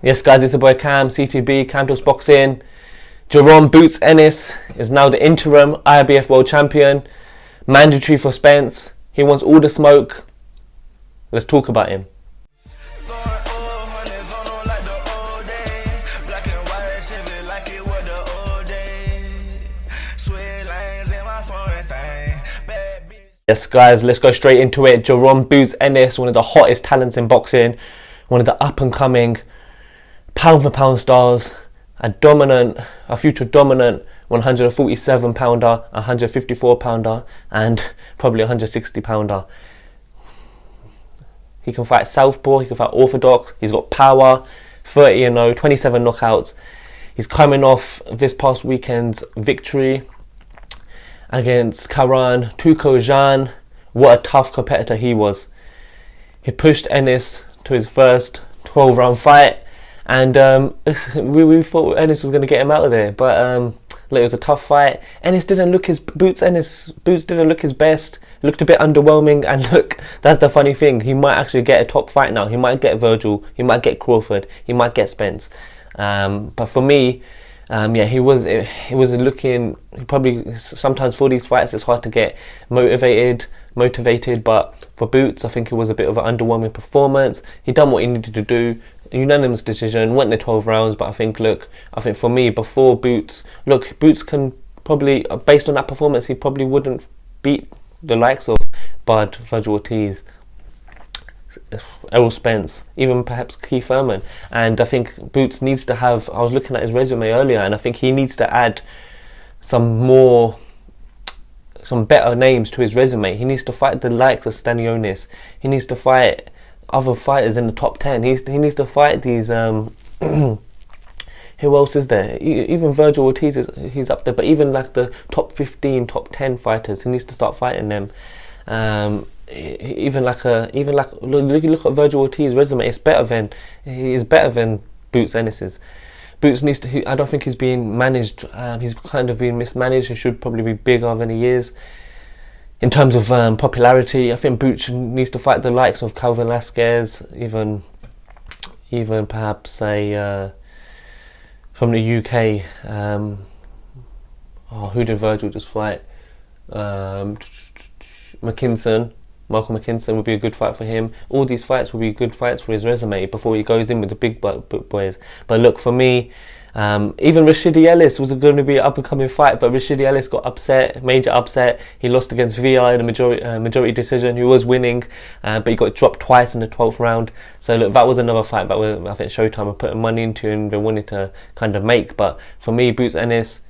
Yes guys, it's your boy Cam, C2B, Cam Talks Boxing. Jaron Boots Ennis is now the interim IBF World Champion. Mandatory for Spence. He wants all the smoke. Let's talk about him. Yes guys, let's go straight into it. Jaron Boots Ennis, one of the hottest talents in boxing. One of the up and coming pound for pound stars, a future dominant 147 pounder, 154 pounder, and probably 160 pounder. He can fight southpaw, he can fight orthodox, he's got power, 30-0, 27 knockouts. He's coming off this past weekend's victory against Jaron, Jaron. What a tough competitor he was. He pushed Ennis to his first 12-round fight. And we thought Ennis was going to get him out of there, but it was a tough fight. Boots didn't look his best. Looked a bit underwhelming. And look, that's the funny thing. He might actually get a top fight now. He might get Virgil. He might get Crawford. He might get Spence. But for me, he was looking. Probably sometimes for these fights, it's hard to get motivated. But for Boots, I think it was a bit of an underwhelming performance. He done what he needed to do. Unanimous decision, went the 12 rounds, but I think for me, before Boots can probably, based on that performance, he probably wouldn't beat the likes of Bud, Virgil Ortiz, Errol Spence, even perhaps Keith Thurman. And I think Boots needs to have, I was looking at his resume earlier, and I think he needs to add some better names to his resume. He needs to fight the likes of Stanionis. He needs to fight other fighters in the top 10. He needs to fight these who else is there? Even Virgil Ortiz he's up there, but even like the top 15, top 10 fighters, he needs to start fighting them. Look at Virgil Ortiz's resume. He's better than Boots Ennis's. Boots needs to. I don't think he's being managed. He's kind of being mismanaged. He should probably be bigger than he is. In terms of popularity, I think Boots needs to fight the likes of Calvin Velasquez, even perhaps say from the UK. Who did Virgil just fight? Michael McKinson would be a good fight for him. All these fights will be good fights for his resume before he goes in with the big boys. But look, for me, even Rashidi Ellis was going to be an up-and-coming fight, but Rashidi Ellis got upset, major upset. He lost against VI in a majority decision. He was winning, but he got dropped twice in the 12th round. So look, that was another fight that I think Showtime were putting money into and they wanted to kind of make. But for me, Boots Ennis,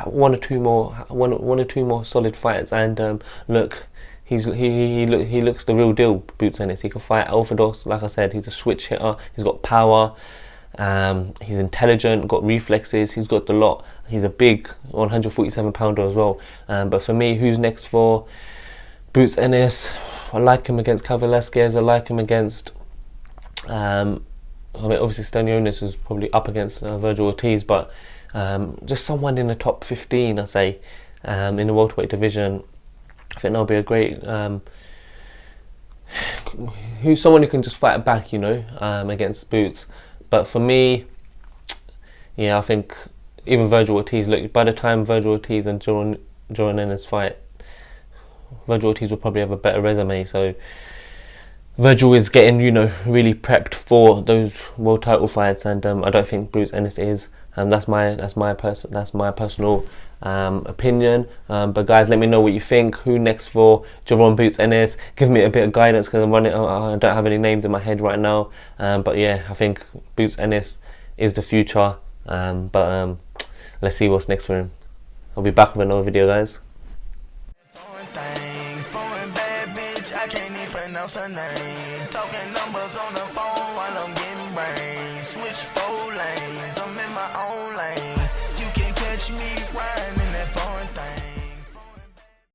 one or two more solid fights, and look. He looks the real deal, Boots Ennis. He can fight orthodox, like I said. He's a switch hitter. He's got power. He's intelligent, got reflexes. He's got the lot. He's a big 147 pounder as well. But for me, who's next for Boots Ennis? I like him against Calvin Velasquez. I like him against. Obviously Stanionis is probably up against Virgil Ortiz, but just someone in the top 15, I say, in the welterweight division. I think that'll be a great someone who can just fight back, against Boots. But for me, I think even Virgil Ortiz. Look, by the time Virgil Ortiz and Jaron Ennis fight, Virgil Ortiz will probably have a better resume. So Virgil is getting, really prepped for those world title fights, and I don't think Boots Ennis is. That's my personal opinion. But guys, let me know what you think. Who next for Jaron Boots Ennis? Give me a bit of guidance because I don't have any names in my head right now. But yeah, I think Boots Ennis is the future. But let's see what's next for him. I'll be back with another video, guys. Talking numbers on the phone.